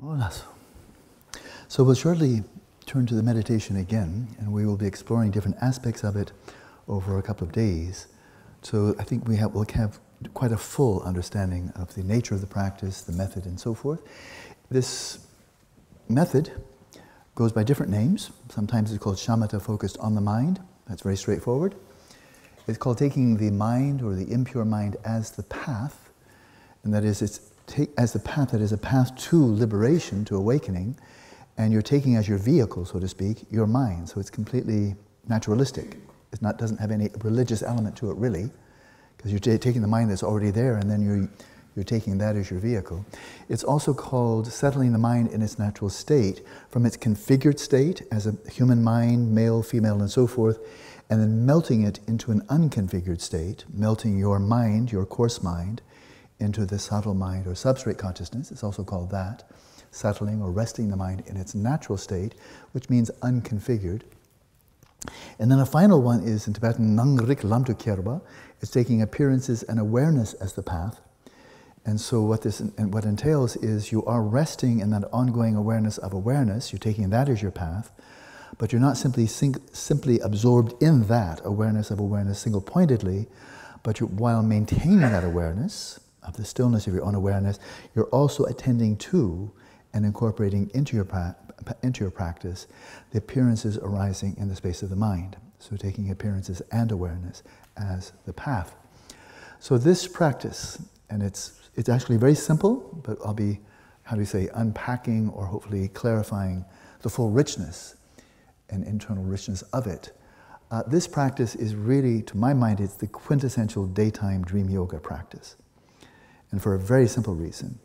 Hola. So we'll shortly turn to the meditation again, and we will be exploring different aspects of it over a couple of days. So I think we'll have quite a full understanding of the nature of the practice, the method, and so forth. This method goes by different names. Sometimes it's called shamatha, focused on the mind. That's very straightforward. It's called taking the mind or the impure mind as the path, and that is, as the path that is a path to liberation, to awakening, and you're taking as your vehicle, so to speak, your mind. So it's completely naturalistic. It doesn't have any religious element to it, really, because you're taking the mind that's already there, and then you're taking that as your vehicle. It's also called settling the mind in its natural state, from its configured state as a human mind, male, female, and so forth, and then melting it into an unconfigured state, melting your mind, your coarse mind, into the subtle mind or substrate consciousness. It's also called that, settling or resting the mind in its natural state, which means unconfigured. And then a final one is, in Tibetan, nangrik lamtu kherba. It's taking appearances and awareness as the path. And so what entails is you are resting in that ongoing awareness of awareness. You're taking that as your path, but you're not simply absorbed in that awareness of awareness single-pointedly, but while maintaining that awareness of the stillness of your own awareness, you're also attending to and incorporating into your practice the appearances arising in the space of the mind. So taking appearances and awareness as the path. So this practice, and it's actually very simple, but I'll be, unpacking or hopefully clarifying the full richness and internal richness of it. This practice is really, to my mind, it's the quintessential daytime dream yoga practice. And for a very simple reason.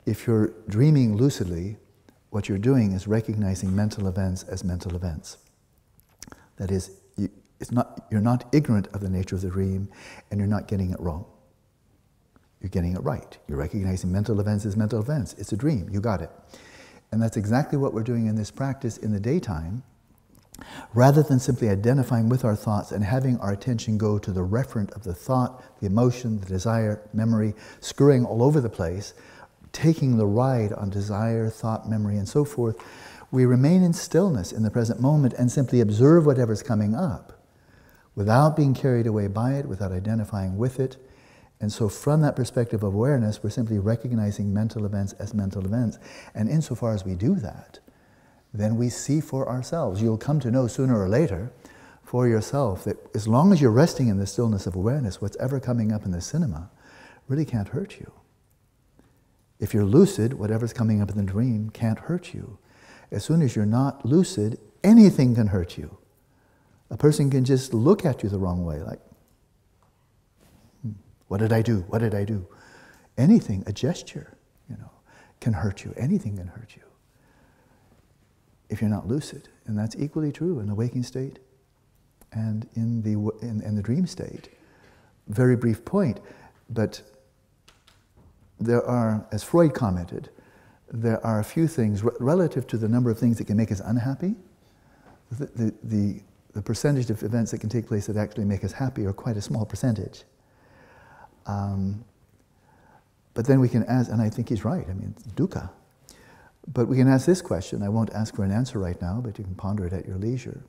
If you're dreaming lucidly, what you're doing is recognizing mental events as mental events. That is, you're not ignorant of the nature of the dream, and you're not getting it wrong. You're getting it right. You're recognizing mental events as mental events. It's a dream. You got it. And that's exactly what we're doing in this practice in the daytime. Rather than simply identifying with our thoughts and having our attention go to the referent of the thought, the emotion, the desire, memory, screwing all over the place, taking the ride on desire, thought, memory, and so forth, we remain in stillness in the present moment and simply observe whatever's coming up without being carried away by it, without identifying with it. And so from that perspective of awareness, we're simply recognizing mental events as mental events. And insofar as we do that, then we see for ourselves. You'll come to know sooner or later for yourself that as long as you're resting in the stillness of awareness, what's ever coming up in the cinema really can't hurt you. If you're lucid, whatever's coming up in the dream can't hurt you. As soon as you're not lucid, anything can hurt you. A person can just look at you the wrong way, like, what did I do? What did I do? Anything, a gesture, can hurt you. Anything can hurt you if you're not lucid. And that's equally true in the waking state and in the dream state. Very brief point, but there are, as Freud commented, there are a few things relative to the number of things that can make us unhappy. The percentage of events that can take place that actually make us happy are quite a small percentage. But then we can ask, and I think he's right, it's dukkha. But we can ask this question. I won't ask for an answer right now, but you can ponder it at your leisure.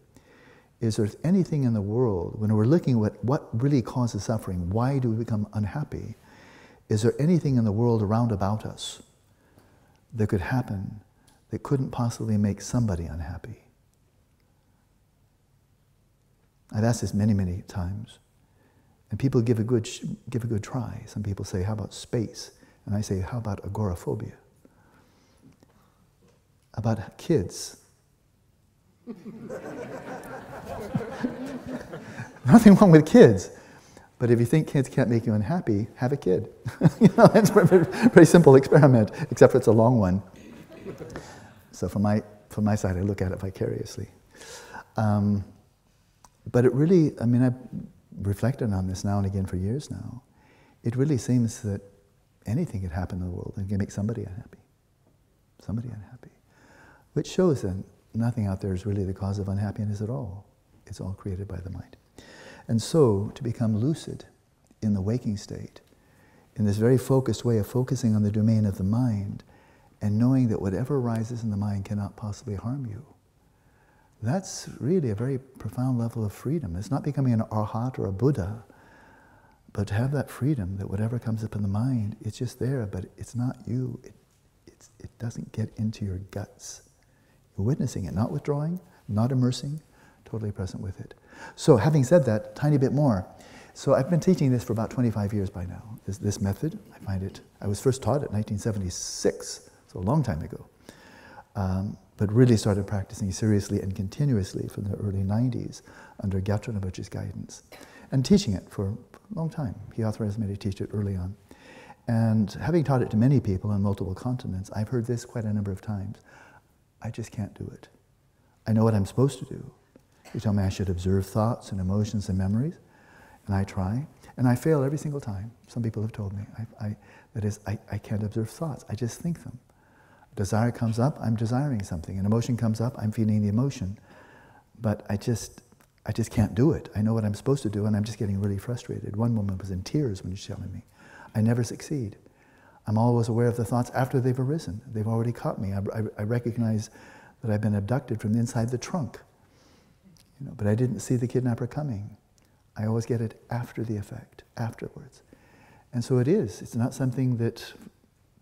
Is there anything in the world, when we're looking at what really causes suffering, why do we become unhappy? Is there anything in the world around about us that could happen that couldn't possibly make somebody unhappy? I've asked this many, many times. And people give a good try. Some people say, how about space? And I say, how about agoraphobia? About kids. Nothing wrong with kids. But if you think kids can't make you unhappy, have a kid. It's a very simple experiment, except it's a long one. So from my side, I look at it vicariously. But it really, I've reflected on this now and again for years now. It really seems that anything could happen in the world and can make somebody unhappy. Somebody unhappy. Which shows that nothing out there is really the cause of unhappiness at all. It's all created by the mind. And so, to become lucid in the waking state, in this very focused way of focusing on the domain of the mind and knowing that whatever arises in the mind cannot possibly harm you. That's really a very profound level of freedom. It's not becoming an arhat or a Buddha, but to have that freedom that whatever comes up in the mind, it's just there, but it's not you. It doesn't get into your guts. You're witnessing it, not withdrawing, not immersing, totally present with it. So having said that, tiny bit more. So I've been teaching this for about 25 years by now. This method, I was first taught it in 1976, so a long time ago. But really started practicing seriously and continuously from the early 90s under Gyatso Rinpoche's guidance. And teaching it for a long time. He authorized me to teach it early on. And having taught it to many people on multiple continents, I've heard this quite a number of times. I just can't do it. I know what I'm supposed to do. You tell me I should observe thoughts and emotions and memories, and I try, and I fail every single time. Some people have told me, I can't observe thoughts, I just think them. Desire comes up, I'm desiring something. An emotion comes up, I'm feeling the emotion. But I just can't do it. I know what I'm supposed to do, and I'm just getting really frustrated. One woman was in tears when she's telling me, I never succeed. I'm always aware of the thoughts after they've arisen. They've already caught me. I recognize that I've been abducted from inside the trunk. But I didn't see the kidnapper coming. I always get it after the effect, afterwards. And so it is. It's not something that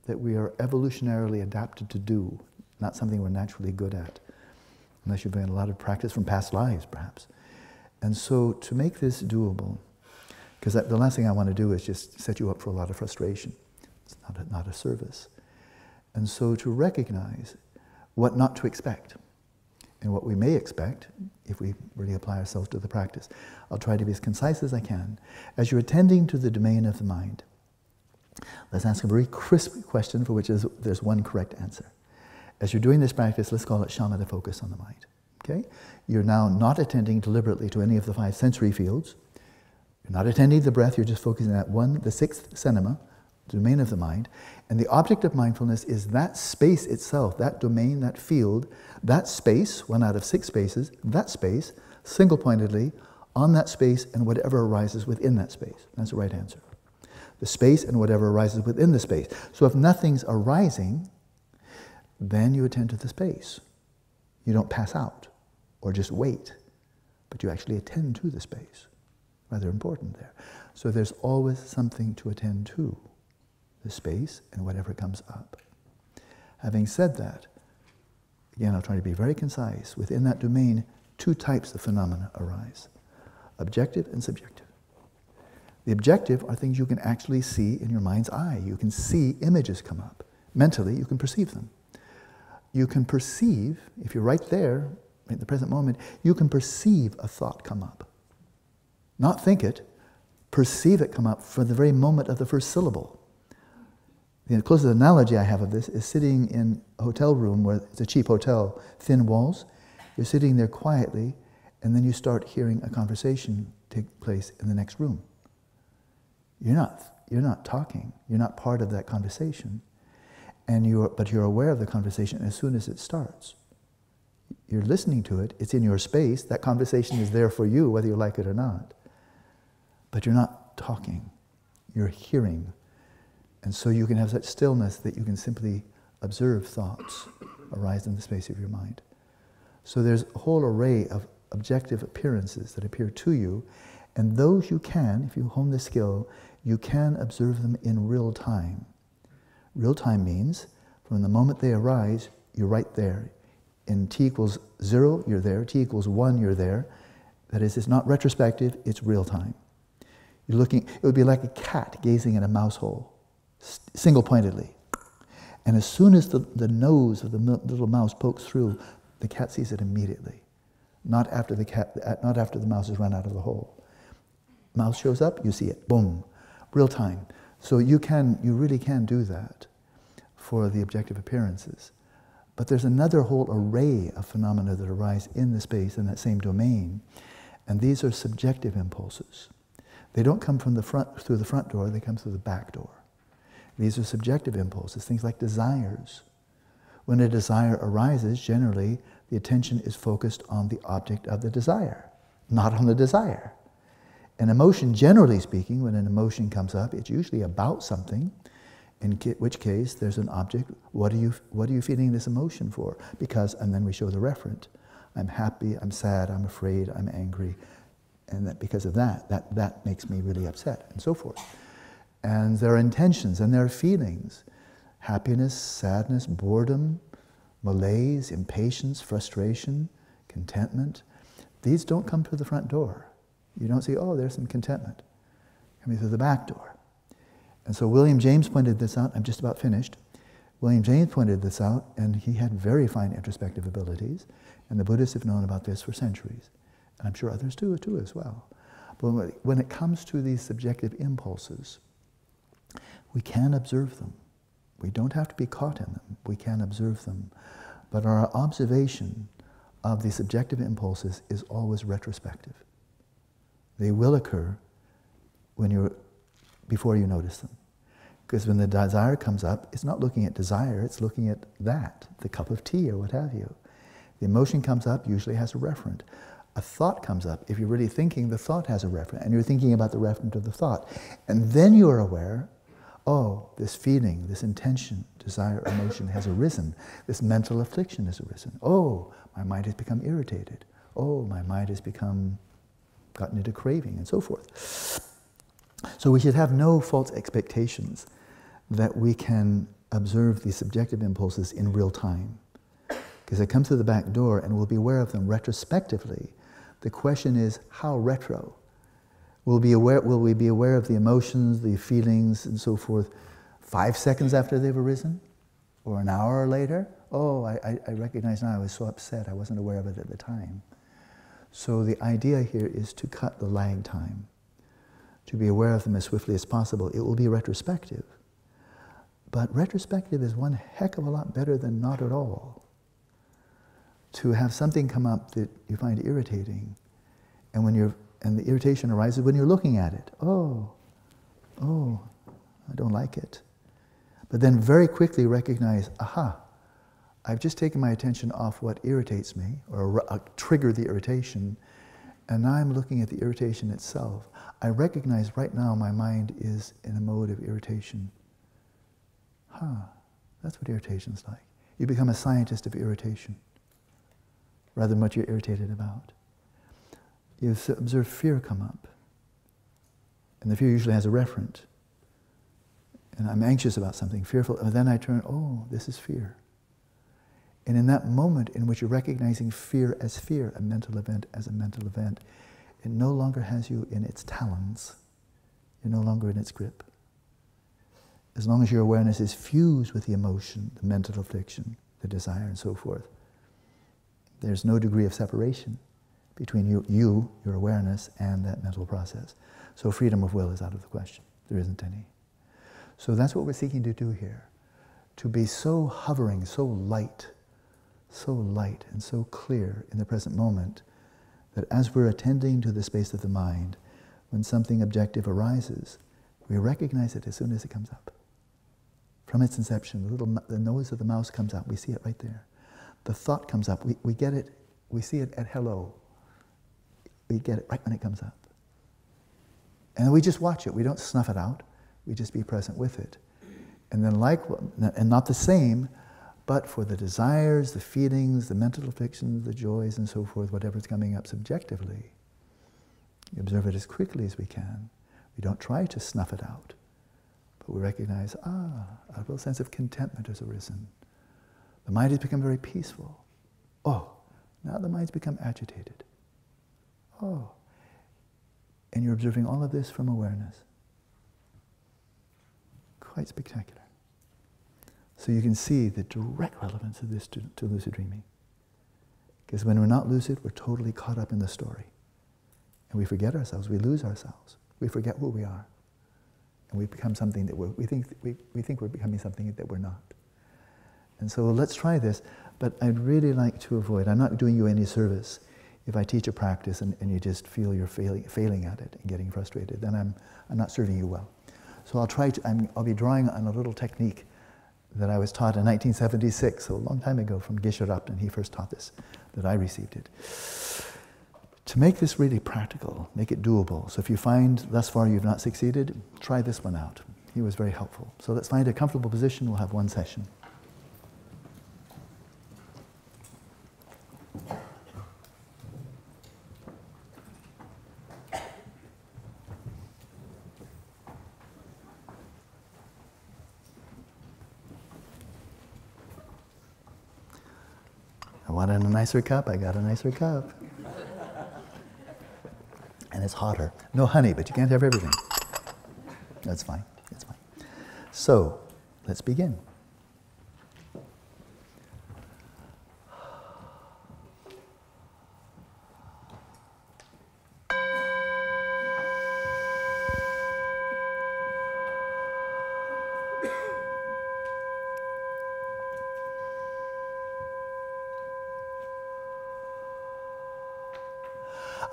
we are evolutionarily adapted to do, not something we're naturally good at, unless you've had a lot of practice from past lives, perhaps. And so to make this doable, because the last thing I want to do is just set you up for a lot of frustration. It's not a service. And so to recognize what not to expect and what we may expect if we really apply ourselves to the practice. I'll try to be as concise as I can. As you're attending to the domain of the mind, let's ask a very crisp question for which there's one correct answer. As you're doing this practice, let's call it shamatha focus on the mind. Okay? You're now not attending deliberately to any of the 5 sensory fields. You're not attending the breath, you're just focusing on the 6th senema, the domain of the mind. And the object of mindfulness is that space itself, that domain, that field, that space, 1 out of 6 spaces, that space, single-pointedly, on that space and whatever arises within that space. That's the right answer. The space and whatever arises within the space. So if nothing's arising, then you attend to the space. You don't pass out or just wait, but you actually attend to the space. Rather important there. So there's always something to attend to, the space and whatever comes up. Having said that, again, I'll try to be very concise. Within that domain, 2 types of phenomena arise, objective and subjective. The objective are things you can actually see in your mind's eye. You can see images come up. Mentally, you can perceive them. You can perceive, if you're right there, in the present moment, you can perceive a thought come up. Not think it, perceive it come up for the very moment of the first syllable. The closest analogy I have of this is sitting in a hotel room where it's a cheap hotel, thin walls. You're sitting there quietly, and then you start hearing a conversation take place in the next room. You're not talking. You're not part of that conversation, but you're aware of the conversation as soon as it starts. You're listening to it. It's in your space. That conversation is there for you, whether you like it or not. But you're not talking. You're hearing. And so you can have such stillness that you can simply observe thoughts arise in the space of your mind. So there's a whole array of objective appearances that appear to you, and those you can, if you hone the skill, you can observe them in real time. Real time means from the moment they arise, you're right there. In t equals 0, you're there. T equals 1, you're there. That is, it's not retrospective, it's real time. You're looking, it would be like a cat gazing at a mouse hole, single-pointedly. And as soon as the nose of the little mouse pokes through, the cat sees it immediately. Not after the mouse has run out of the hole. Mouse shows up, you see it, boom, real time. So you really can do that for the objective appearances. But there's another whole array of phenomena that arise in the space, in that same domain, and these are subjective impulses. They don't come from through the front door, they come through the back door. These are subjective impulses, things like desires. When a desire arises, generally, the attention is focused on the object of the desire, not on the desire. An emotion, generally speaking, when an emotion comes up, it's usually about something. In which case, there's an object. What are you feeling this emotion for? Because, and then we show the referent. I'm happy, I'm sad, I'm afraid, I'm angry. And that because of that makes me really upset, and so forth. And there are intentions and there are feelings. Happiness, sadness, boredom, malaise, impatience, frustration, contentment. These don't come through the front door. You don't see, oh, there's some contentment coming through the back door. And so William James pointed this out. I'm just about finished. William James pointed this out, and he had very fine introspective abilities, and the Buddhists have known about this for centuries. And I'm sure others too as well. But when it comes to these subjective impulses, we can observe them. We don't have to be caught in them. We can observe them. But our observation of the subjective impulses is always retrospective. They will occur before you notice them. Because when the desire comes up, it's not looking at desire, it's looking at that, the cup of tea or what have you. The emotion comes up, usually has a referent. A thought comes up. If you're really thinking, the thought has a referent, and you're thinking about the referent of the thought. And then you are aware, oh, this feeling, this intention, desire, emotion has arisen. This mental affliction has arisen. Oh, my mind has become irritated. Oh, my mind has gotten into craving, and so forth. So we should have no false expectations that we can observe these subjective impulses in real time. Because they come through the back door and we'll be aware of them retrospectively. The question is, how retro? Will we be aware of the emotions, the feelings, and so forth 5 seconds after they've arisen? Or an hour later? Oh, I recognize now I was so upset, I wasn't aware of it at the time. So the idea here is to cut the lag time, to be aware of them as swiftly as possible. It will be retrospective. But retrospective is one heck of a lot better than not at all. To have something come up that you find irritating, and the irritation arises when you're looking at it. Oh, I don't like it. But then very quickly recognize, aha, I've just taken my attention off what irritates me, or triggered the irritation, and now I'm looking at the irritation itself. I recognize right now my mind is in a mode of irritation. That's what irritation's like. You become a scientist of irritation, rather than what you're irritated about. You observe fear come up, and the fear usually has a referent. And I'm anxious about something, fearful, and then I turn, oh, this is fear. And in that moment in which you're recognizing fear, a mental event as a mental event, it no longer has you in its talons. You're no longer in its grip. As long as your awareness is fused with the emotion, the mental affliction, the desire, and so forth, there's no degree of separation between your awareness, and that mental process. So freedom of will is out of the question. There isn't any. So that's what we're seeking to do here. To be so hovering, so light and so clear in the present moment that as we're attending to the space of the mind, when something objective arises, we recognize it as soon as it comes up. From its inception, the nose of the mouse comes out, we see it right there. The thought comes up, we get it, we see it at hello. We get it right when it comes up. And we just watch it, we don't snuff it out, we just be present with it. And then and not the same, but for the desires, the feelings, the mental afflictions, the joys, and so forth, whatever's coming up subjectively, we observe it as quickly as we can. We don't try to snuff it out, but we recognize, a real sense of contentment has arisen. The mind has become very peaceful. Oh, now the mind's become agitated. Oh, and you're observing all of this from awareness. Quite spectacular. So you can see the direct relevance of this to lucid dreaming. Because when we're not lucid, we're totally caught up in the story. And we forget ourselves, we lose ourselves. We forget who we are. And we become something that we think we're becoming something that we're not. And so let's try this, but I'd really like to avoid, I'm not doing you any service if I teach a practice and you just feel you're failing at it and getting frustrated, then I'm not serving you well. So I'll be drawing on a little technique that I was taught in 1976, so a long time ago from Geshe Rabten. He first taught this, that I received it. To make this really practical, make it doable. So if you find thus far you've not succeeded, try this one out. He was very helpful. So let's find a comfortable position. We'll have one session. I wanted a nicer cup. I got a nicer cup. And it's hotter. No honey, but you can't have everything. That's fine. That's fine. So, let's begin.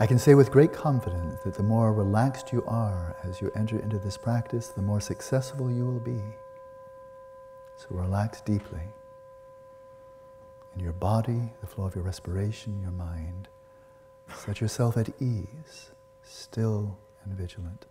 I can say with great confidence that the more relaxed you are as you enter into this practice, the more successful you will be. So relax deeply in your body, the flow of your respiration, your mind. Set yourself at ease, still and vigilant.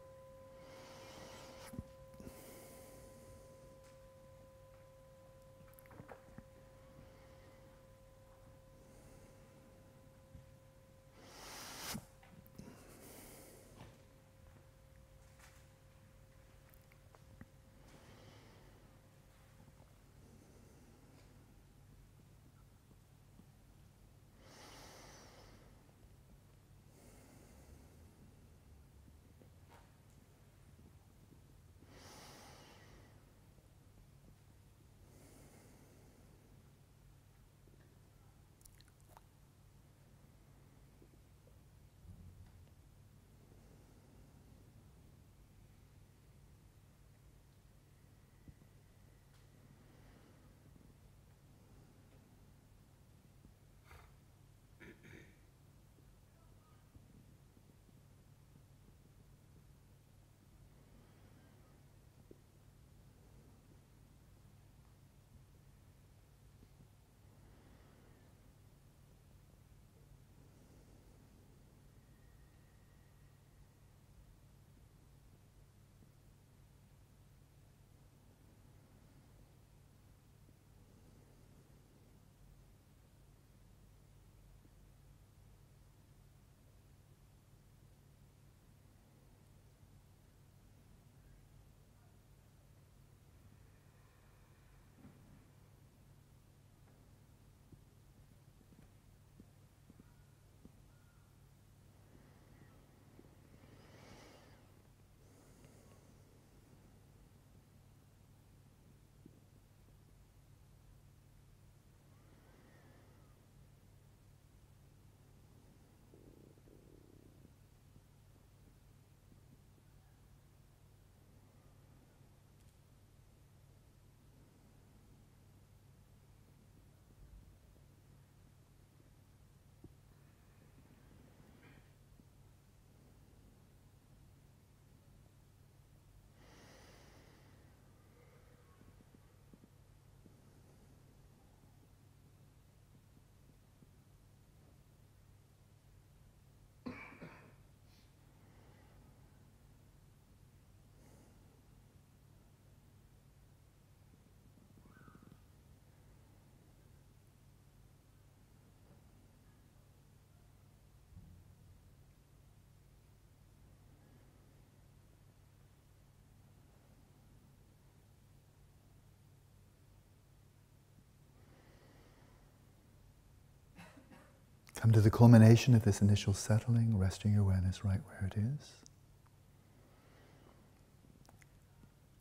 Come to the culmination of this initial settling, resting your awareness right where it is.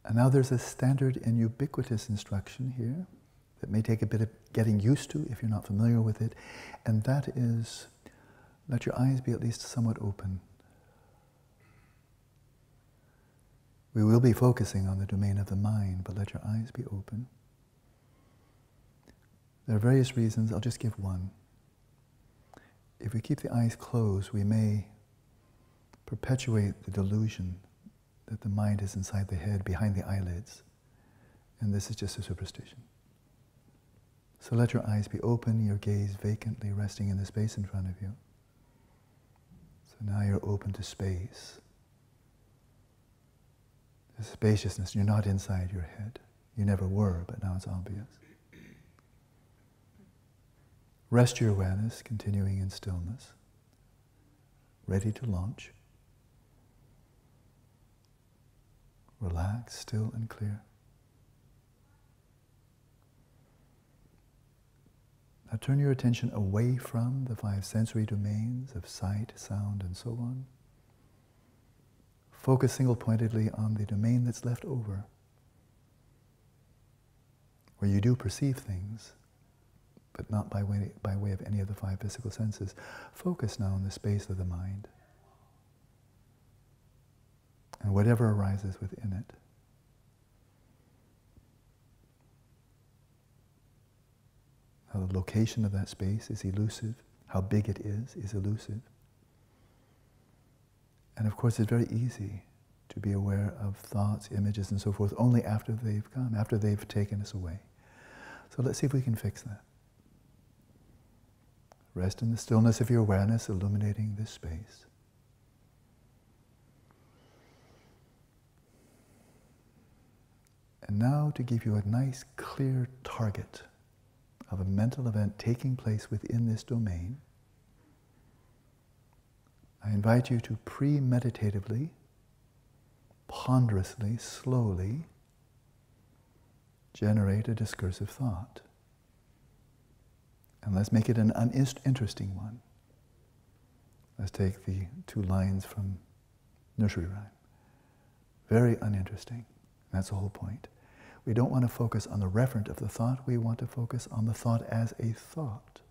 And now there's a standard and ubiquitous instruction here that may take a bit of getting used to if you're not familiar with it, and that is, let your eyes be at least somewhat open. We will be focusing on the domain of the mind, but let your eyes be open. There are various reasons, I'll just give one. If we keep the eyes closed, we may perpetuate the delusion that the mind is inside the head, behind the eyelids, and this is just a superstition. So let your eyes be open, your gaze vacantly resting in the space in front of you. So now you're open to space. The spaciousness, you're not inside your head. You never were, but now it's obvious. Rest your awareness, continuing in stillness, ready to launch. Relaxed, still and clear. Now turn your attention away from the 5 sensory domains of sight, sound, and so on. Focus single-pointedly on the domain that's left over, where you do perceive things, but not by way of any of the 5 physical senses. Focus now on the space of the mind, and whatever arises within it. Now the location of that space is elusive. How big it is elusive. And of course it's very easy to be aware of thoughts, images, and so forth only after they've come, after they've taken us away. So let's see if we can fix that. Rest in the stillness of your awareness, illuminating this space. And now to give you a nice, clear target of a mental event taking place within this domain, I invite you to premeditatively, ponderously, slowly generate a discursive thought. And let's make it an uninteresting one. Let's take the 2 lines from nursery rhyme. Very uninteresting. That's the whole point. We don't want to focus on the referent of the thought. We want to focus on the thought as a thought.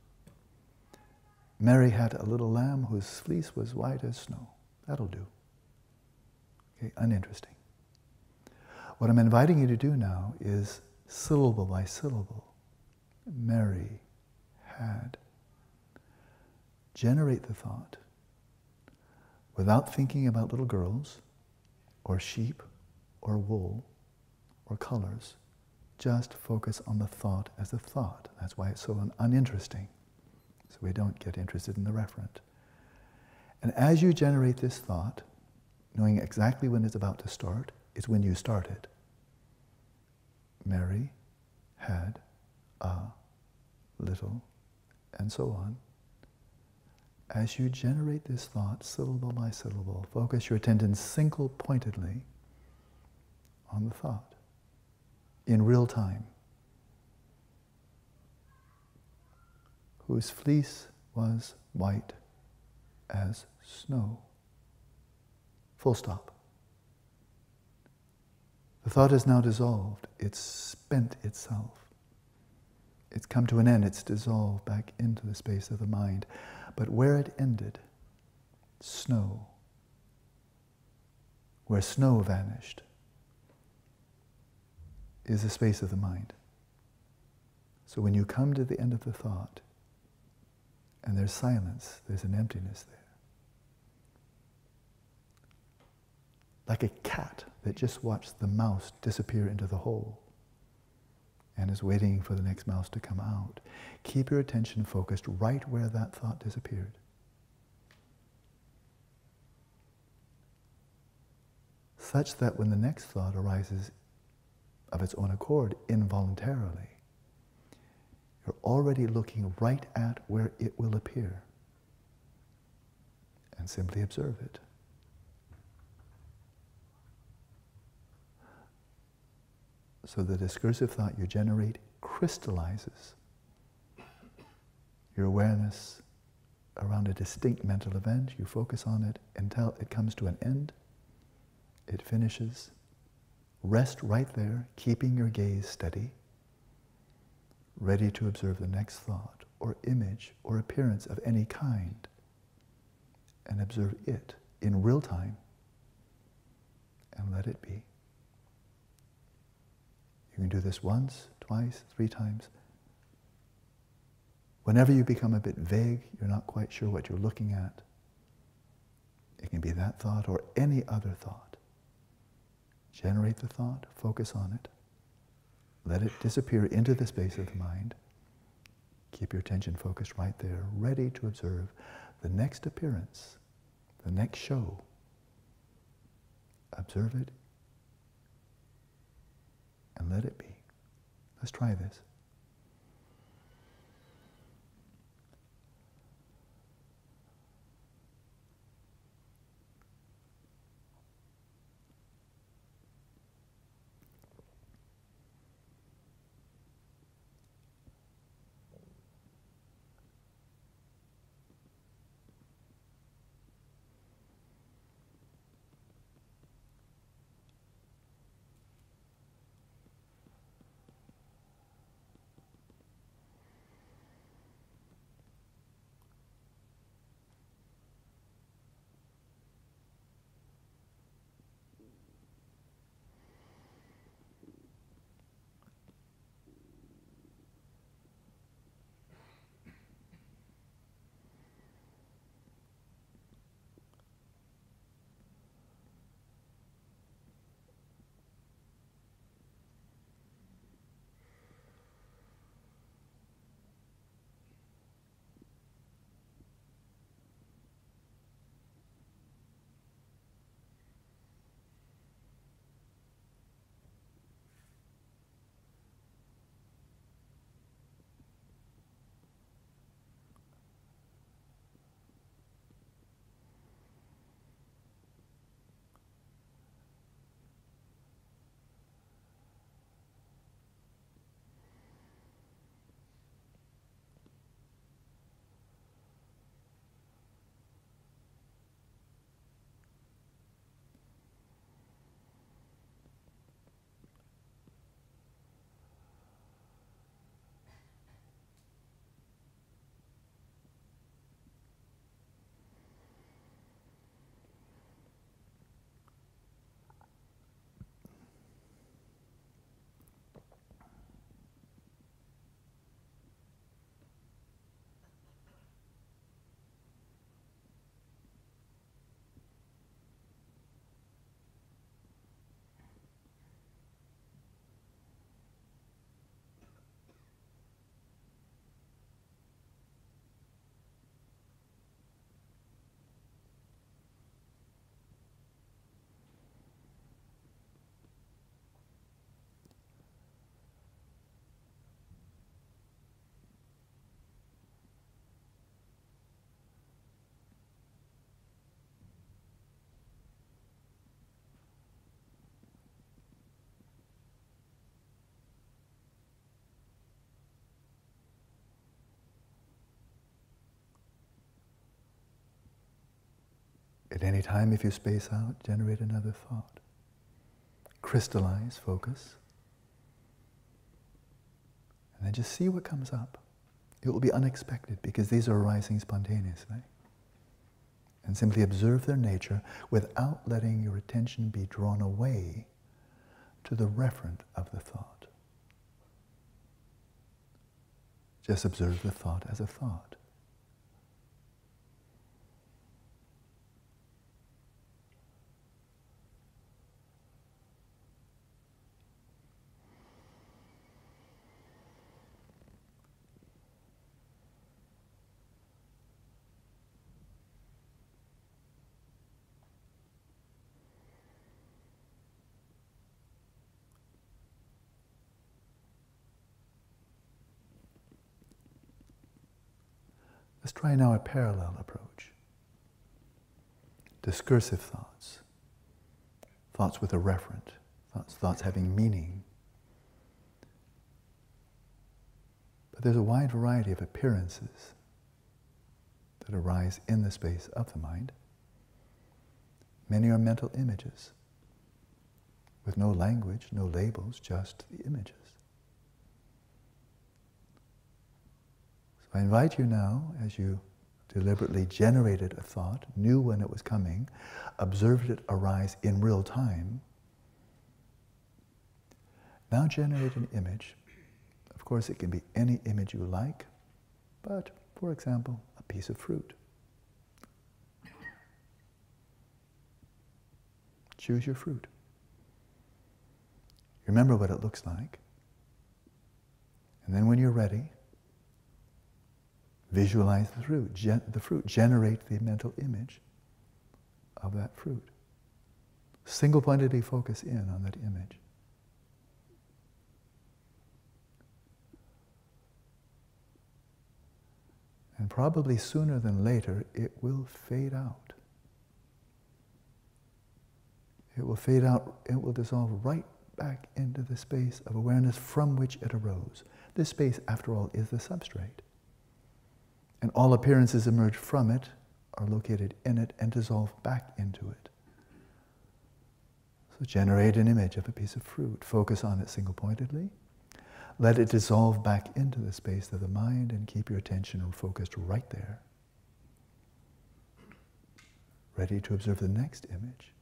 Mary had a little lamb whose fleece was white as snow. That'll do. Okay, uninteresting. What I'm inviting you to do now is syllable by syllable. Mary had. Generate the thought without thinking about little girls or sheep or wool or colors. Just focus on the thought as a thought. That's why it's so uninteresting. So we don't get interested in the referent. And as you generate this thought, knowing exactly when it's about to start, is when you started. Mary had a little, and so on. As you generate this thought, syllable by syllable, focus your attention single-pointedly on the thought in real time. Whose fleece was white as snow. Full stop. The thought is now dissolved. It's spent itself. It's come to an end. It's dissolved back into the space of the mind. But where it ended, snow, where snow vanished, is the space of the mind. So when you come to the end of the thought, and there's silence, there's an emptiness there. Like a cat that just watched the mouse disappear into the hole and is waiting for the next mouse to come out. Keep your attention focused right where that thought disappeared. Such that when the next thought arises of its own accord, involuntarily, you're already looking right at where it will appear and simply observe it. So the discursive thought you generate crystallizes your awareness around a distinct mental event. You focus on it until it comes to an end. It finishes. Rest right there, keeping your gaze steady, ready to observe the next thought or image or appearance of any kind, and observe it in real time and let it be. You can do this once, twice, 3 times. Whenever you become a bit vague, you're not quite sure what you're looking at, it can be that thought or any other thought. Generate the thought, focus on it, let it disappear into the space of the mind. Keep your attention focused right there, ready to observe the next appearance, the next show. Observe it and let it be. Let's try this. At any time, if you space out, generate another thought. Crystallize, focus, and then just see what comes up. It will be unexpected because these are arising spontaneously. And simply observe their nature without letting your attention be drawn away to the referent of the thought. Just observe the thought as a thought. Let's try now a parallel approach. Discursive thoughts, thoughts with a referent, thoughts having meaning. But there's a wide variety of appearances that arise in the space of the mind. Many are mental images, with no language, no labels, just the images. I invite you now, as you deliberately generated a thought, knew when it was coming, observed it arise in real time, now generate an image. Of course, it can be any image you like, but, for example, a piece of fruit. Choose your fruit. Remember what it looks like. And then when you're ready, visualize the fruit, generate the mental image of that fruit. Single-pointedly focus in on that image. And probably sooner than later, it will fade out. It will fade out, it will dissolve right back into the space of awareness from which it arose. This space, after all, is the substrate. And all appearances emerge from it, are located in it, and dissolve back into it. So generate an image of a piece of fruit. Focus on it single-pointedly. Let it dissolve back into the space of the mind and keep your attention focused right there. Ready to observe the next image.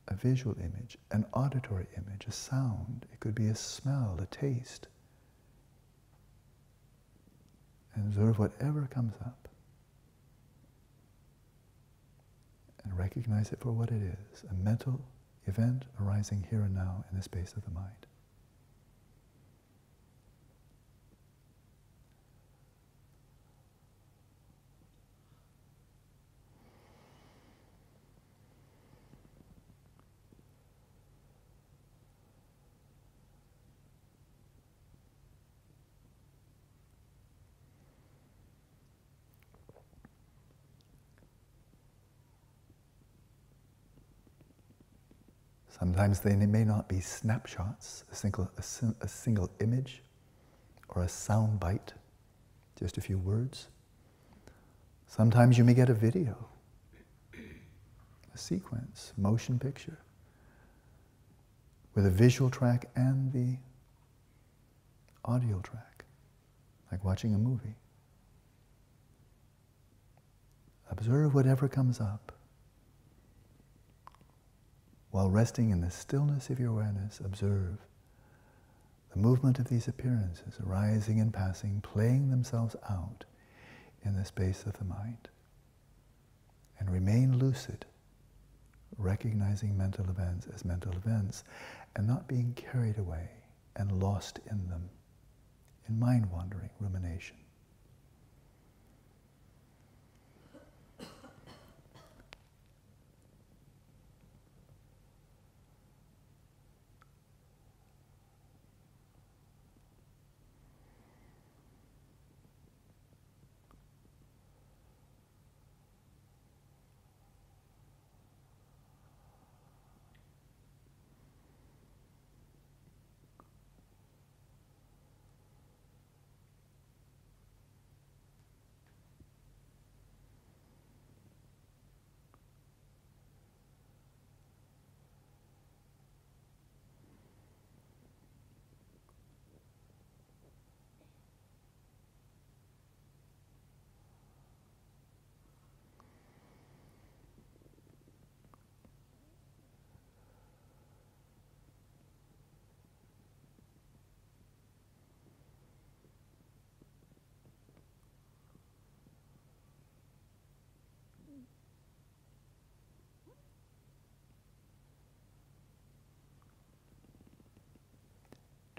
A visual image, an auditory image, a sound. It could be a smell, a taste. And observe whatever comes up. And recognize it for what it is, a mental event arising here and now in the space of the mind. Sometimes they may not be snapshots, a single image, or a sound bite, just a few words. Sometimes you may get a video, a sequence, motion picture, with a visual track and the audio track, like watching a movie. Observe whatever comes up. While resting in the stillness of your awareness, observe the movement of these appearances arising and passing, playing themselves out in the space of the mind. And remain lucid, recognizing mental events as mental events and not being carried away and lost in them, in mind-wandering rumination.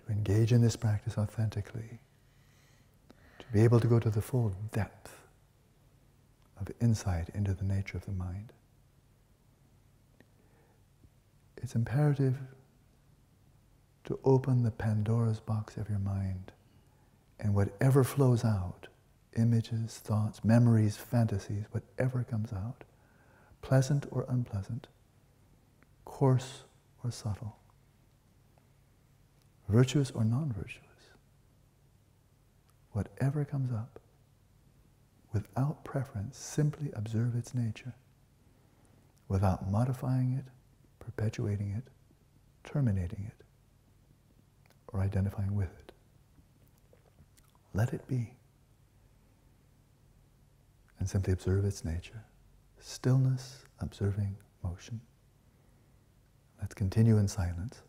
Engage in this practice authentically, to be able to go to the full depth of insight into the nature of the mind. It's imperative to open the Pandora's box of your mind, and whatever flows out, images, thoughts, memories, fantasies, whatever comes out, pleasant or unpleasant, coarse or subtle, virtuous or non-virtuous, whatever comes up, without preference, simply observe its nature, without modifying it, perpetuating it, terminating it, or identifying with it. Let it be, and simply observe its nature. Stillness, observing motion. Let's continue in silence.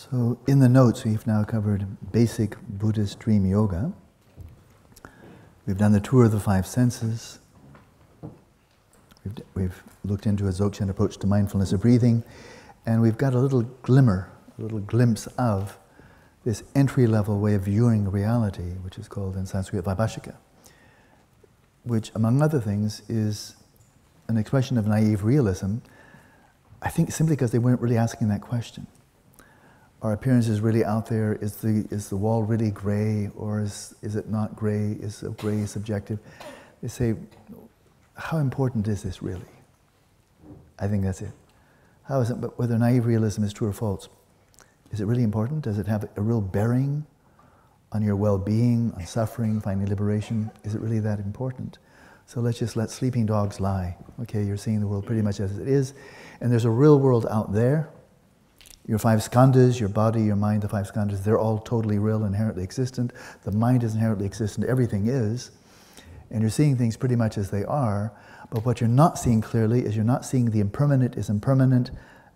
So in the notes, we've now covered basic Buddhist dream yoga. We've done the tour of the five senses. We've looked into a Dzogchen approach to mindfulness of breathing, and we've got a little glimmer, a little glimpse of this entry-level way of viewing reality, which is called in Sanskrit Vaibhashika, which, among other things, is an expression of naive realism, I think simply because they weren't really asking that question. Our appearance is really out there. Is the wall really gray, or is it not gray? Is gray subjective? They say, how important is this really? I think that's it. How is it, but whether naive realism is true or false, is it really important? Does it have a real bearing on your well-being, on suffering, finding liberation? Is it really that important? So let's just let sleeping dogs lie. Okay, you're seeing the world pretty much as it is, and there's a real world out there. Your five skandhas, your body, your mind, the five skandhas, they're all totally real, inherently existent. The mind is inherently existent, everything is. And you're seeing things pretty much as they are, but what you're not seeing clearly is you're not seeing the impermanent is impermanent,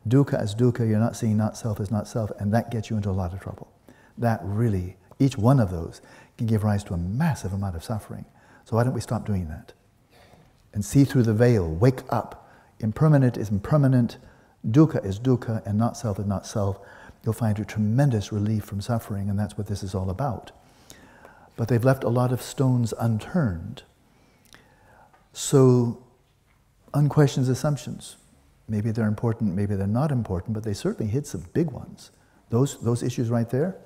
dukkha as dukkha, you're not seeing not self as not self, and that gets you into a lot of trouble. That really, each one of those can give rise to a massive amount of suffering. So why don't we stop doing that? And see through the veil, wake up. Impermanent is impermanent, dukkha is dukkha, and not self is not self. You'll find a tremendous relief from suffering, and that's what this is all about. But they've left a lot of stones unturned. So, unquestioned assumptions. Maybe they're important, maybe they're not important, but they certainly hit some big ones. Those issues right there,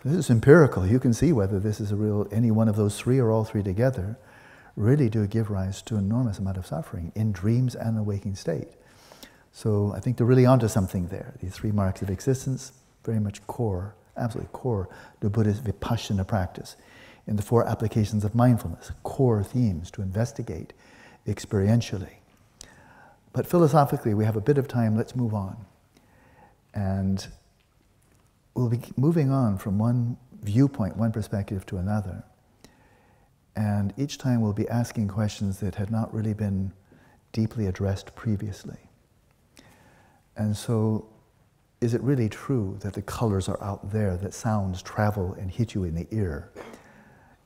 this is empirical. You can see whether this is a real, any one of those three or all three together, really do give rise to an enormous amount of suffering in dreams and the waking state. So I think they're really onto something there. These three marks of existence, very much core, absolutely core to Buddhist Vipassana practice. In the four applications of mindfulness, core themes to investigate experientially. But philosophically, we have a bit of time, let's move on. And we'll be moving on from one viewpoint, one perspective to another. And each time we'll be asking questions that had not really been deeply addressed previously. And so, is it really true that the colors are out there, that sounds travel and hit you in the ear,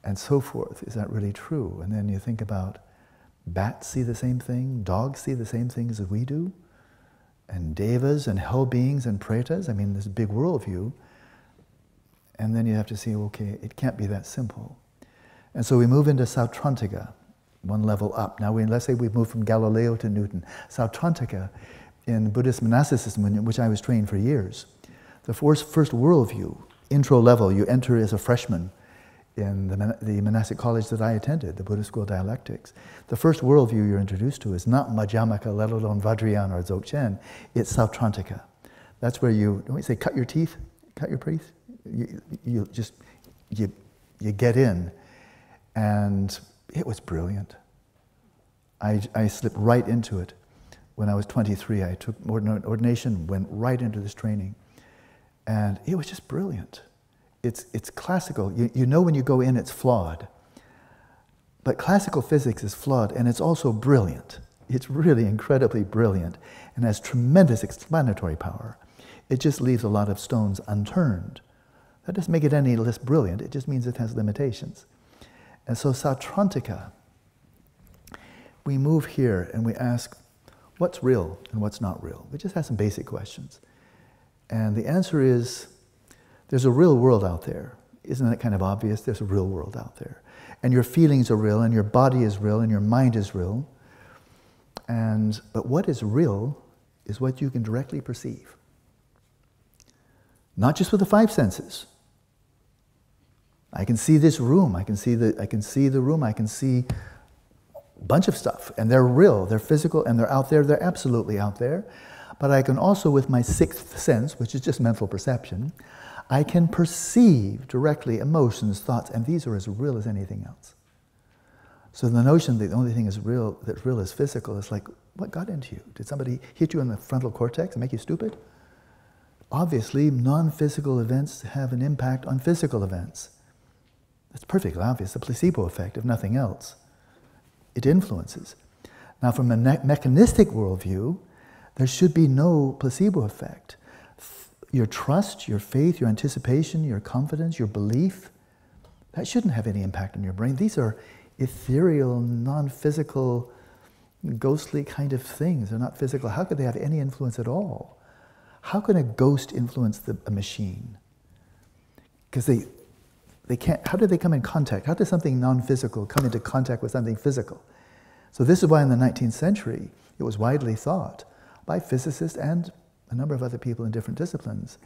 and so forth? Is that really true? And then you think about, bats see the same thing, dogs see the same things as we do, and devas and hell beings and pretas, I mean, this big worldview. And then you have to see, okay, it can't be that simple. And so we move into Sautrantika, one level up. Now, let's say we've moved from Galileo to Newton. Sautrantika, in Buddhist monasticism, in which I was trained for years, the first worldview, intro level, you enter as a freshman in the monastic college that I attended, the Buddhist School of Dialectics. The first worldview you're introduced to is not Madhyamaka, let alone Vajrayana or Dzogchen, it's Sautrantika. That's where you, don't we say cut your teeth, cut your teeth? You get in. And it was brilliant. I slipped right into it. When I was 23, I took ordination, went right into this training. And it was just brilliant. It's classical. You know when you go in, it's flawed. But classical physics is flawed, and it's also brilliant. It's really incredibly brilliant and has tremendous explanatory power. It just leaves a lot of stones unturned. That doesn't make it any less brilliant. It just means it has limitations. And so Sautrantika, we move here and we ask, what's real and what's not real? We just ask some basic questions. And the answer is, there's a real world out there. Isn't that kind of obvious? There's a real world out there. And your feelings are real, and your body is real, and your mind is real. But what is real is what you can directly perceive. Not just with the five senses. I can see this room, I can see the room, I can see a bunch of stuff, and they're real, they're physical, and they're out there, they're absolutely out there. But I can also, with my sixth sense, which is just mental perception, I can perceive directly emotions, thoughts, and these are as real as anything else. So the notion that the only thing that's real is physical is like, what got into you? Did somebody hit you in the frontal cortex and make you stupid? Obviously, non-physical events have an impact on physical events. That's perfectly obvious, the placebo effect, if nothing else. It influences. Now, from a mechanistic worldview, there should be no placebo effect. your trust, your faith, your anticipation, your confidence, your belief, that shouldn't have any impact on your brain. These are ethereal, non-physical, ghostly kind of things. They're not physical. How could they have any influence at all? How can a ghost influence a machine? Because they can't. How do they come in contact? How does something non-physical come into contact with something physical? So this is why in the 19th century it was widely thought by physicists and a number of other people in different disciplines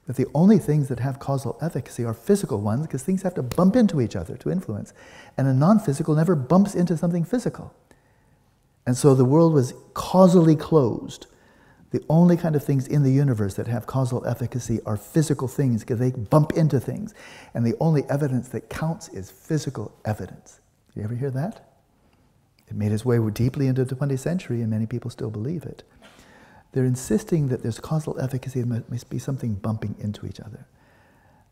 that the only things that have causal efficacy are physical ones, because things have to bump into each other to influence. And a non-physical never bumps into something physical. And so the world was causally closed. The only kind of things in the universe that have causal efficacy are physical things, because they bump into things. And the only evidence that counts is physical evidence. Did you ever hear that? It made its way deeply into the 20th century, and many people still believe it. They're insisting that there's causal efficacy, there must be something bumping into each other.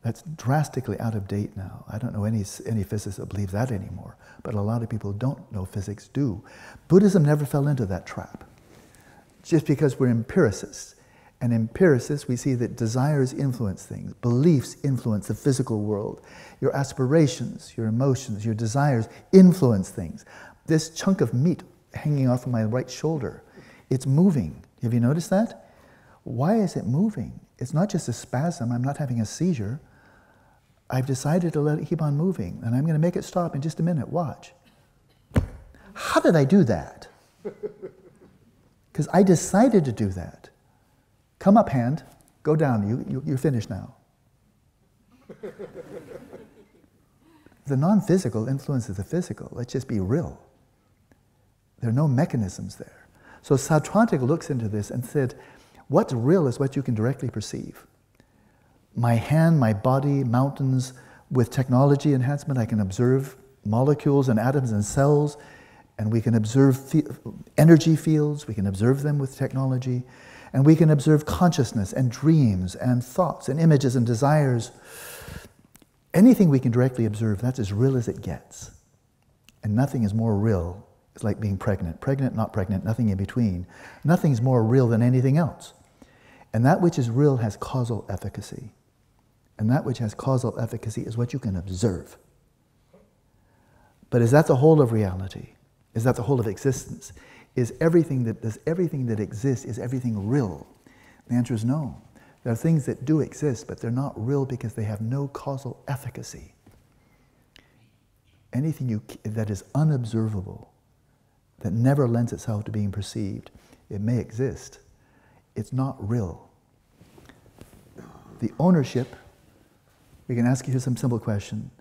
That's drastically out of date now. I don't know any physicists that believe that anymore, but a lot of people who don't know physics do. Buddhism never fell into that trap. Just because we're empiricists. And empiricists, we see that desires influence things, beliefs influence the physical world. Your aspirations, your emotions, your desires influence things. This chunk of meat hanging off of my right shoulder, it's moving. Have you noticed that? Why is it moving? It's not just a spasm. I'm not having a seizure. I've decided to let it keep on moving, and I'm going to make it stop in just a minute. Watch. How did I do that? Because I decided to do that. Come up, hand. Go down. You're finished now. The non-physical influences the physical. Let's just be real. There are no mechanisms there. So Sautrantic looks into this and said, what's real is what you can directly perceive. My hand, my body, mountains, with technology enhancement, I can observe molecules and atoms and cells, and we can observe energy fields, we can observe them with technology, and we can observe consciousness and dreams and thoughts and images and desires. Anything we can directly observe, that's as real as it gets. And nothing is more real. It's like being pregnant. Pregnant, not pregnant, nothing in between. Nothing's more real than anything else. And that which is real has causal efficacy. And that which has causal efficacy is what you can observe. But is that the whole of reality? Is that the whole of existence? Is everything that exists, is everything real? The answer is no. There are things that do exist, but they're not real because they have no causal efficacy. Anything that is unobservable, that never lends itself to being perceived, it may exist. It's not real. The ownership, we can ask you some simple question.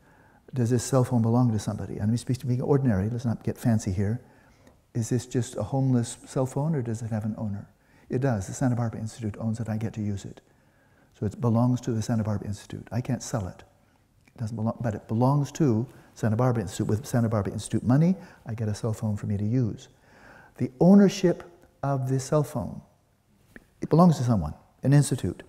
Does this cell phone belong to somebody? And we speak to being ordinary, let's not get fancy here. Is this just a homeless cell phone, or does it have an owner? It does. The Santa Barbara Institute owns it. I get to use it. So it belongs to the Santa Barbara Institute. I can't sell it. It doesn't belong, but it belongs to Santa Barbara Institute. With Santa Barbara Institute money, I get a cell phone for me to use. The ownership of the cell phone, it belongs to someone, an institute.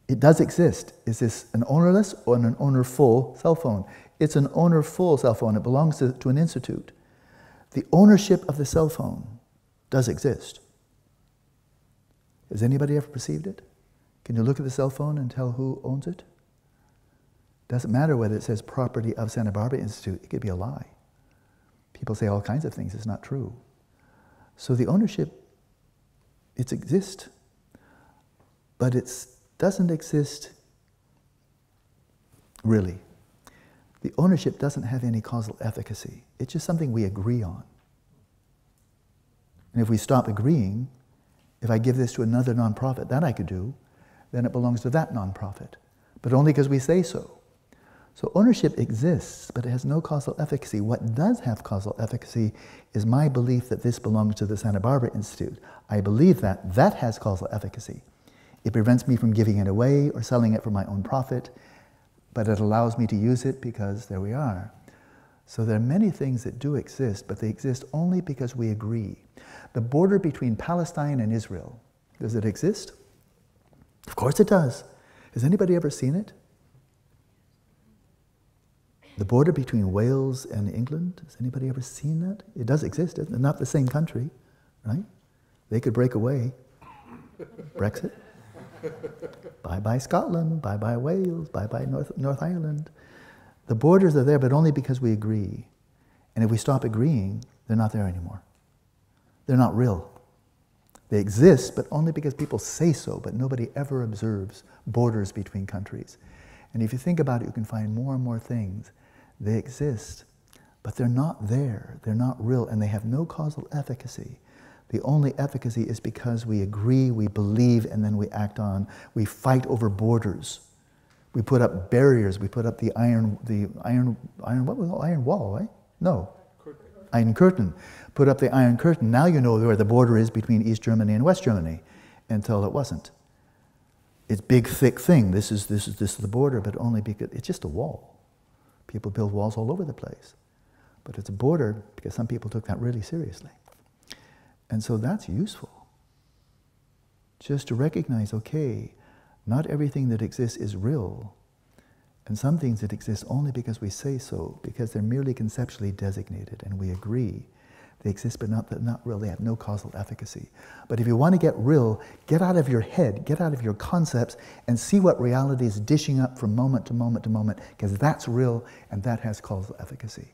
It does exist. Is this an ownerless or an ownerful cell phone? It's an ownerful cell phone. It belongs to an institute. The ownership of the cell phone does exist. Has anybody ever perceived it? Can you look at the cell phone and tell who owns it? Doesn't matter whether it says property of Santa Barbara Institute. It could be a lie. People say all kinds of things. It's not true. So the ownership, it exists, but it doesn't exist really. The ownership doesn't have any causal efficacy. It's just something we agree on. And if we stop agreeing, if I give this to another nonprofit, that I could do, then it belongs to that nonprofit, but only because we say so. So ownership exists, but it has no causal efficacy. What does have causal efficacy is my belief that this belongs to the Santa Barbara Institute. I believe that. That has causal efficacy. It prevents me from giving it away or selling it for my own profit, but it allows me to use it because there we are. So there are many things that do exist, but they exist only because we agree. The border between Palestine and Israel, does it exist? Of course it does. Has anybody ever seen it? The border between Wales and England, has anybody ever seen that? It does exist. It's not the same country, right? They could break away. Brexit. Bye-bye Scotland, bye-bye Wales, bye-bye North Ireland. The borders are there, but only because we agree. And if we stop agreeing, they're not there anymore. They're not real. They exist, but only because people say so, but nobody ever observes borders between countries. And if you think about it, you can find more and more things. They exist, but they're not there. They're not real, and they have no causal efficacy. The only efficacy is because we agree, we believe, and then we act on. We fight over borders. We put up barriers. We put up the iron wall, right? No. Iron curtain. Put up the iron curtain. Now you know where the border is between East Germany and West Germany, until it wasn't. It's a big, thick thing. This is the border, but only because it's just a wall. People build walls all over the place. But it's a border because some people took that really seriously. And so that's useful. Just to recognize, okay, not everything that exists is real. And some things that exist only because we say so, because they're merely conceptually designated and we agree. They exist, but they're not real. They have no causal efficacy. But if you want to get real, get out of your head, get out of your concepts, and see what reality is dishing up from moment to moment to moment, because that's real and that has causal efficacy.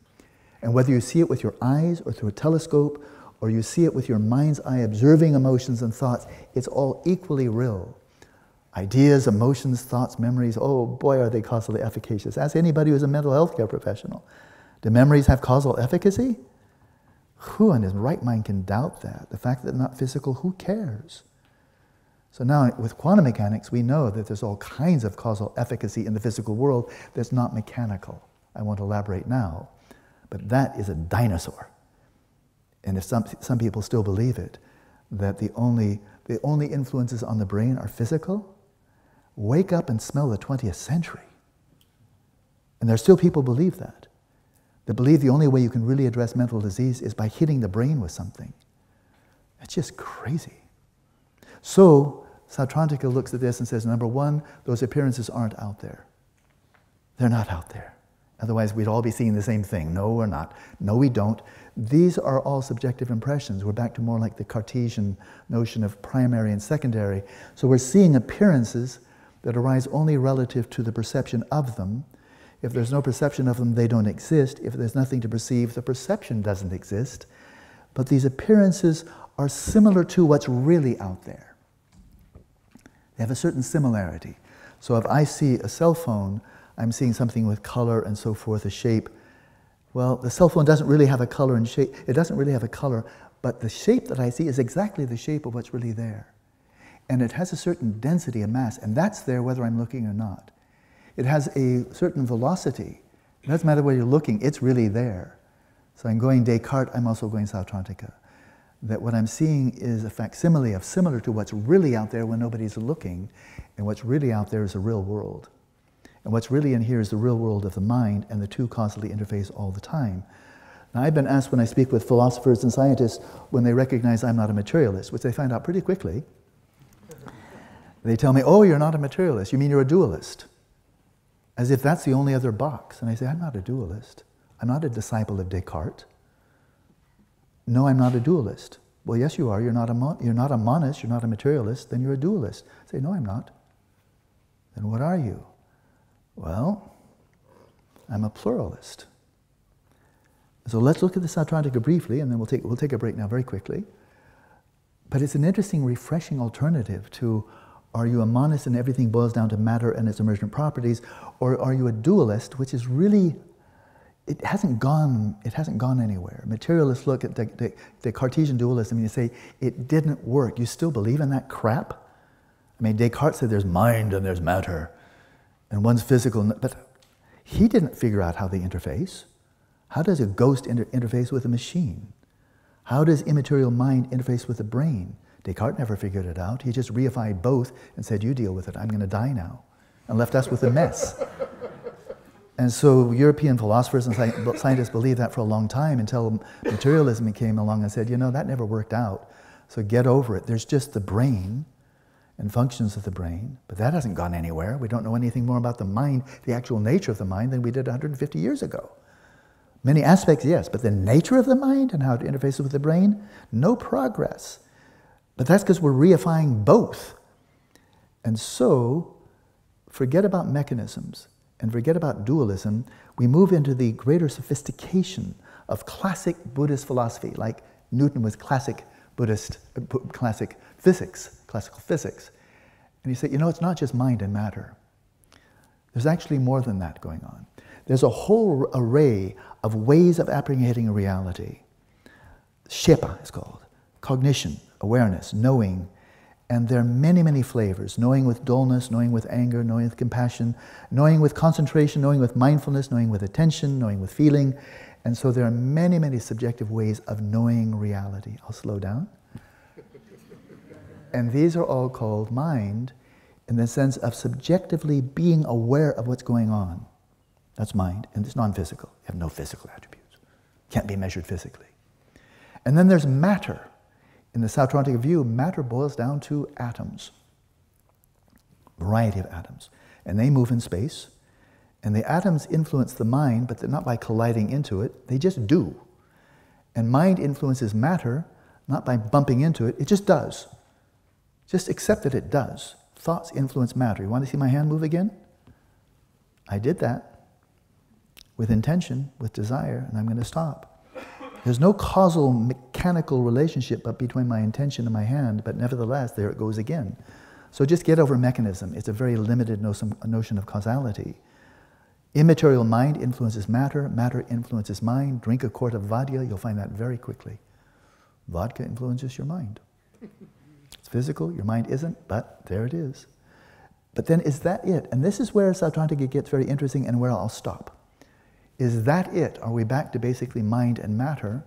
And whether you see it with your eyes or through a telescope, or you see it with your mind's eye observing emotions and thoughts, it's all equally real. Ideas, emotions, thoughts, memories, oh boy, are they causally efficacious. Ask anybody who's a mental health care professional. Do memories have causal efficacy? Who in his right mind can doubt that? The fact that they're not physical, who cares? So now with quantum mechanics, we know that there's all kinds of causal efficacy in the physical world that's not mechanical. I won't elaborate now, but that is a dinosaur. And if some people still believe it, that the only influences on the brain are physical, wake up and smell the 20th century. And there's still people who believe that. They believe the only way you can really address mental disease is by hitting the brain with something. It's just crazy. So, Sautrantika looks at this and says, number one, those appearances aren't out there. They're not out there. Otherwise, we'd all be seeing the same thing. No, we're not. No, we don't. These are all subjective impressions. We're back to more like the Cartesian notion of primary and secondary. So we're seeing appearances that arise only relative to the perception of them. If there's no perception of them, they don't exist. If there's nothing to perceive, the perception doesn't exist. But these appearances are similar to what's really out there. They have a certain similarity. So if I see a cell phone, I'm seeing something with color and so forth, a shape. Well, the cell phone doesn't really have a color and shape. It doesn't really have a color, but the shape that I see is exactly the shape of what's really there. And it has a certain density, a mass, and that's there whether I'm looking or not. It has a certain velocity. It doesn't matter where you're looking, it's really there. So I'm going Descartes, I'm also going Sautrantika. That what I'm seeing is a facsimile of similar to what's really out there when nobody's looking, and what's really out there is the real world. And what's really in here is the real world of the mind, and the two constantly interface all the time. Now, I've been asked when I speak with philosophers and scientists, when they recognize I'm not a materialist, which they find out pretty quickly, they tell me, oh, you're not a materialist, you mean you're a dualist. As if that's the only other box. And I say, I'm not a dualist. I'm not a disciple of Descartes. No, I'm not a dualist. Well, yes, you are. You're not a monist, you're not a materialist, then you're a dualist. I say, no, I'm not. Then what are you? Well, I'm a pluralist. So let's look at the Sautrantika briefly, and then we'll take a break now very quickly. But it's an interesting, refreshing alternative to, are you a monist and everything boils down to matter and its emergent properties, or are you a dualist, which is really, it hasn't gone anywhere. Materialists look at the Cartesian dualism and you say, it didn't work. You still believe in that crap? I mean, Descartes said there's mind and there's matter. And one's physical, but he didn't figure out how they interface. How does a ghost interface with a machine? How does immaterial mind interface with the brain? Descartes never figured it out. He just reified both and said, you deal with it, I'm going to die now. And left us with a mess. And so European philosophers and scientists believed that for a long time until materialism came along and said, you know, that never worked out. So get over it. There's just the brain and functions of the brain, but that hasn't gone anywhere. We don't know anything more about the mind, the actual nature of the mind, than we did 150 years ago. Many aspects, yes, but the nature of the mind and how it interfaces with the brain, no progress. But that's because we're reifying both. And so, forget about mechanisms and forget about dualism. We move into the greater sophistication of classic Buddhist philosophy, like Newton was classic Buddhist, classical physics. And you say, you know, it's not just mind and matter. There's actually more than that going on. There's a whole array of ways of apprehending reality. Shepa is called. Cognition, awareness, knowing. And there are many, many flavors. Knowing with dullness, knowing with anger, knowing with compassion, knowing with concentration, knowing with mindfulness, knowing with attention, knowing with feeling. And so there are many, many subjective ways of knowing reality. I'll slow down. And these are all called mind in the sense of subjectively being aware of what's going on. That's mind, and it's non-physical. You have no physical attributes. Can't be measured physically. And then there's matter. In the Sautrantic view, matter boils down to atoms. Variety of atoms. And they move in space. And the atoms influence the mind, but they're not by colliding into it. They just do. And mind influences matter, not by bumping into it. It just does. Just accept that it does. Thoughts influence matter. You want to see my hand move again? I did that with intention, with desire, and I'm going to stop. There's no causal mechanical relationship between my intention and my hand, but nevertheless, there it goes again. So just get over mechanism. It's a very limited notion of causality. Immaterial mind influences matter, matter influences mind. Drink a quart of vodka, you'll find that very quickly. Vodka influences your mind. It's physical, your mind isn't, but there it is. But then is that it? And this is where Sautrantika gets very interesting and where I'll stop. Is that it? Are we back to basically mind and matter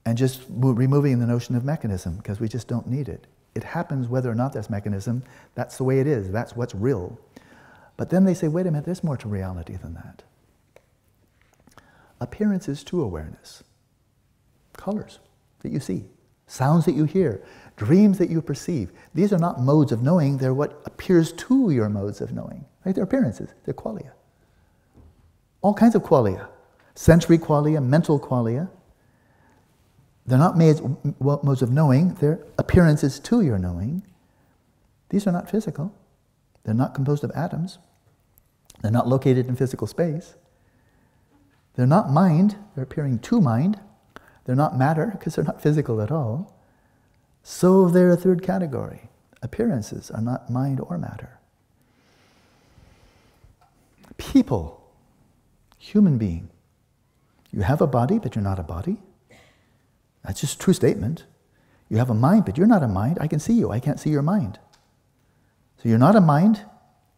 and just removing the notion of mechanism because we just don't need it? It happens whether or not there's mechanism. That's the way it is. That's what's real. But then they say, wait a minute, there's more to reality than that. Appearances to awareness. Colors that you see. Sounds that you hear. Dreams that you perceive. These are not modes of knowing. They're what appears to your modes of knowing. Right? They're appearances. They're qualia. All kinds of qualia. Sensory qualia, mental qualia. They're not modes of knowing. They're appearances to your knowing. These are not physical. They're not composed of atoms. They're not located in physical space. They're not mind. They're appearing to mind. They're not matter because they're not physical at all. So they're a third category. Appearances are not mind or matter. People, human being. You have a body, but you're not a body. That's just a true statement. You have a mind, but you're not a mind. I can see you. I can't see your mind. So you're not a mind.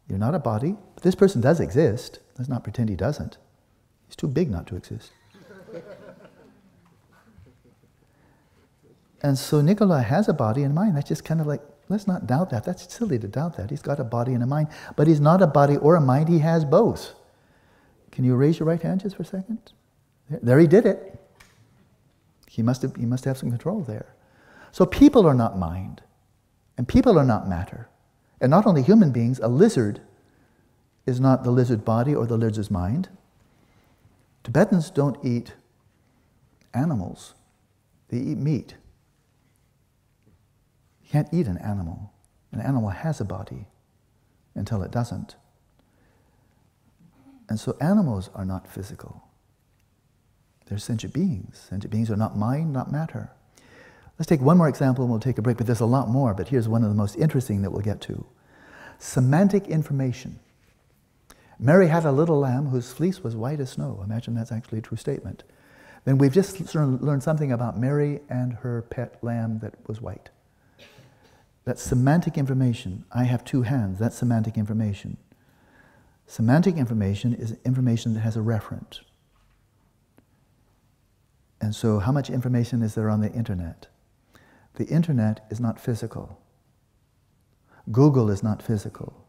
You're not a body. But this person does exist. Let's not pretend he doesn't. He's too big not to exist. And so Nicola has a body and mind. That's just kind of like, let's not doubt that. That's silly to doubt that. He's got a body and a mind. But he's not a body or a mind. He has both. Can you raise your right hand just for a second? There he did it. He must have some control there. So people are not mind. And people are not matter. And not only human beings, a lizard is not the lizard body or the lizard's mind. Tibetans don't eat animals. They eat meat. You can't eat an animal. An animal has a body until it doesn't. And so animals are not physical. They're sentient beings. Sentient beings are not mind, not matter. Let's take one more example and we'll take a break, but there's a lot more, but here's one of the most interesting that we'll get to. Semantic information. Mary had a little lamb whose fleece was white as snow. Imagine that's actually a true statement. Then we've just learned something about Mary and her pet lamb that was white. That's semantic information. I have two hands. That's semantic information. Semantic information is information that has a referent. And so how much information is there on the internet? The internet is not physical. Google is not physical.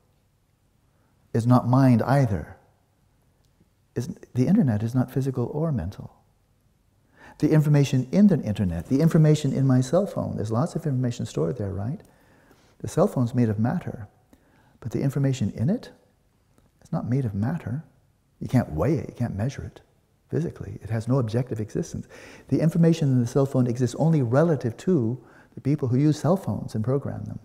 It's not mind either. The internet is not physical or mental. The information in the internet, the information in my cell phone, there's lots of information stored there, right? The cell phone's made of matter, but the information in it is not made of matter. You can't weigh it, you can't measure it physically. It has no objective existence. The information in the cell phone exists only relative to the people who use cell phones and program them.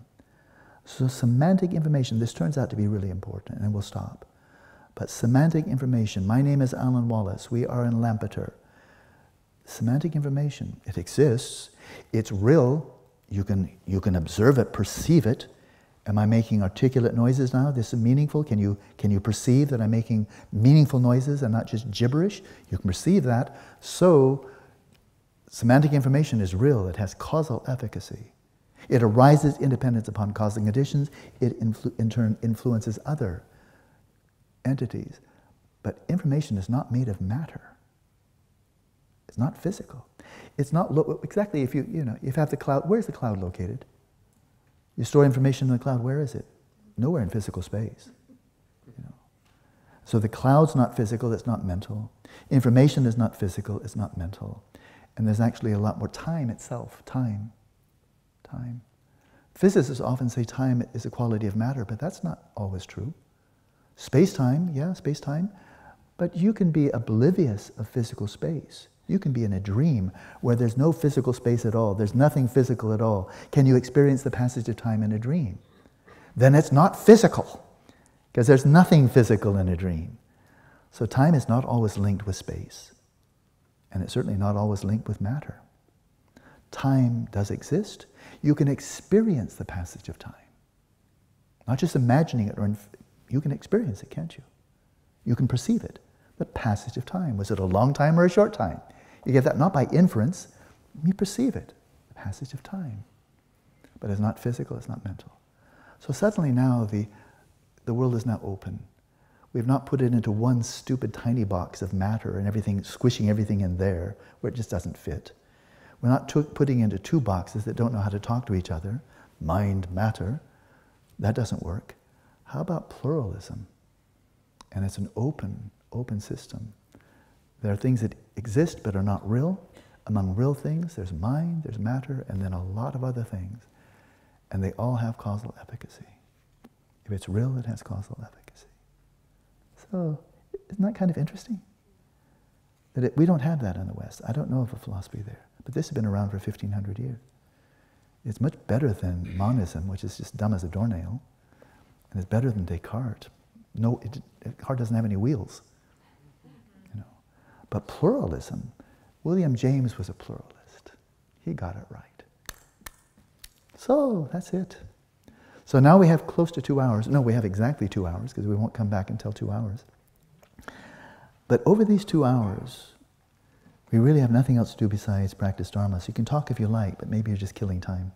So semantic information, this turns out to be really important, and we'll stop. But semantic information, my name is Alan Wallace, we are in Lampeter. Semantic information, it exists, it's real, you can observe it, perceive it. Am I making articulate noises now? This is meaningful. Can you perceive that I'm making meaningful noises and not just gibberish? You can perceive that. So semantic information is real. It has causal efficacy. It arises independent upon causal conditions. It in turn influences other entities. But information is not made of matter. It's not physical. It's not exactly if you have the cloud. Where's the cloud located? You store information in the cloud. Where is it? Nowhere in physical space. So the cloud's not physical. It's not mental. Information is not physical. It's not mental. And there's actually a lot more time itself. Time. Physicists often say time is a quality of matter, but that's not always true. Space-time, yeah, space-time. But you can be oblivious of physical space. You can be in a dream where there's no physical space at all. There's nothing physical at all. Can you experience the passage of time in a dream? Then it's not physical, because there's nothing physical in a dream. So time is not always linked with space, and it's certainly not always linked with matter. Time does exist. You can experience the passage of time. Not just imagining it, you can experience it, can't you? You can perceive it. The passage of time. Was it a long time or a short time? You get that not by inference, you perceive it. The passage of time. But it's not physical, it's not mental. So suddenly now the world is now open. We've not put it into one stupid tiny box of matter and everything, squishing everything in there where it just doesn't fit. We're not putting into two boxes that don't know how to talk to each other. Mind, matter. That doesn't work. How about pluralism? And it's an open system. There are things that exist but are not real. Among real things, there's mind, there's matter, and then a lot of other things. And they all have causal efficacy. If it's real, it has causal efficacy. So, isn't that kind of interesting? That we don't have that in the West. I don't know of a philosophy there. But this has been around for 1,500 years. It's much better than monism, which is just dumb as a doornail. And it's better than Descartes. No, Descartes doesn't have any wheels. But pluralism, William James was a pluralist. He got it right. So that's it. So now we have close to 2 hours. No, we have exactly 2 hours because we won't come back until 2 hours. But over these 2 hours, we really have nothing else to do besides practice Dharma. So you can talk if you like, but maybe you're just killing time.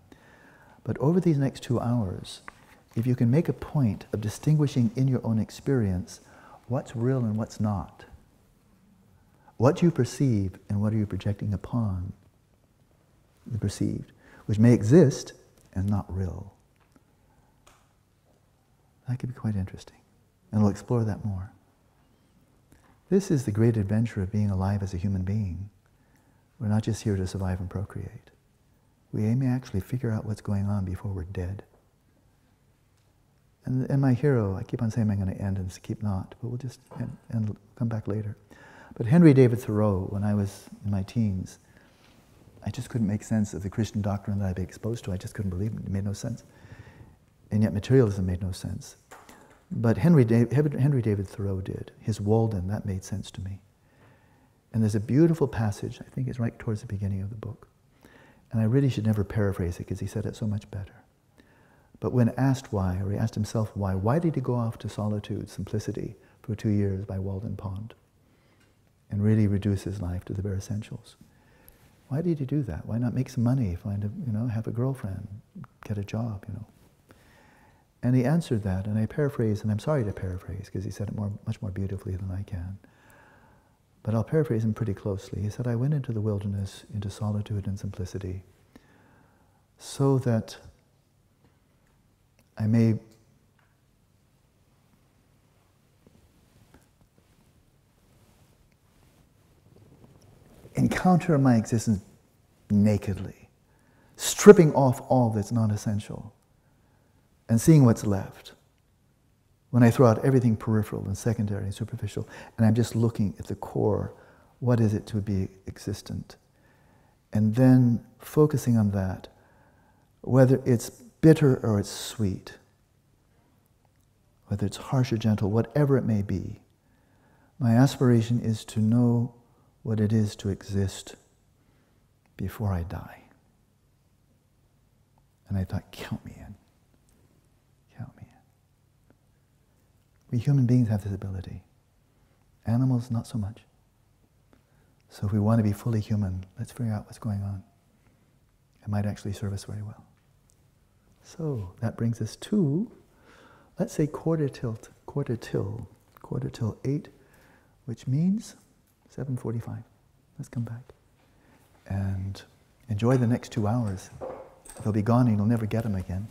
But over these next 2 hours, if you can make a point of distinguishing in your own experience what's real and what's not, what you perceive and what are you projecting upon the perceived, which may exist and not real. That could be quite interesting. And we'll explore that more. This is the great adventure of being alive as a human being. We're not just here to survive and procreate. We may actually figure out what's going on before we're dead. And my hero, I keep on saying I'm going to end and keep not, but we'll just end, come back later. But Henry David Thoreau, when I was in my teens, I just couldn't make sense of the Christian doctrine that I'd been exposed to. I just couldn't believe it. It made no sense. And yet materialism made no sense. But Henry David Thoreau did. His Walden, that made sense to me. And there's a beautiful passage, I think it's right towards the beginning of the book. And I really should never paraphrase it because he said it so much better. But when asked why, or he asked himself why did he go off to solitude, simplicity, for 2 years by Walden Pond? And really reduce his life to the bare essentials. Why did he do that? Why not make some money, have a girlfriend, get a job, And he answered that, and I paraphrase, and I'm sorry to paraphrase, because he said it much more beautifully than I can. But I'll paraphrase him pretty closely. He said, I went into the wilderness, into solitude and simplicity, so that I may encounter my existence nakedly, stripping off all that's not essential, and seeing what's left. When I throw out everything peripheral and secondary and superficial, and I'm just looking at the core, what is it to be existent? And then focusing on that, whether it's bitter or it's sweet, whether it's harsh or gentle, whatever it may be, my aspiration is to know what it is to exist before I die. And I thought, count me in. Count me in. We human beings have this ability. Animals, not so much. So if we want to be fully human, let's figure out what's going on. It might actually serve us very well. So that brings us to, let's say quarter till 8, which means 7:45. Let's come back and enjoy the next 2 hours. They'll be gone and you'll never get them again.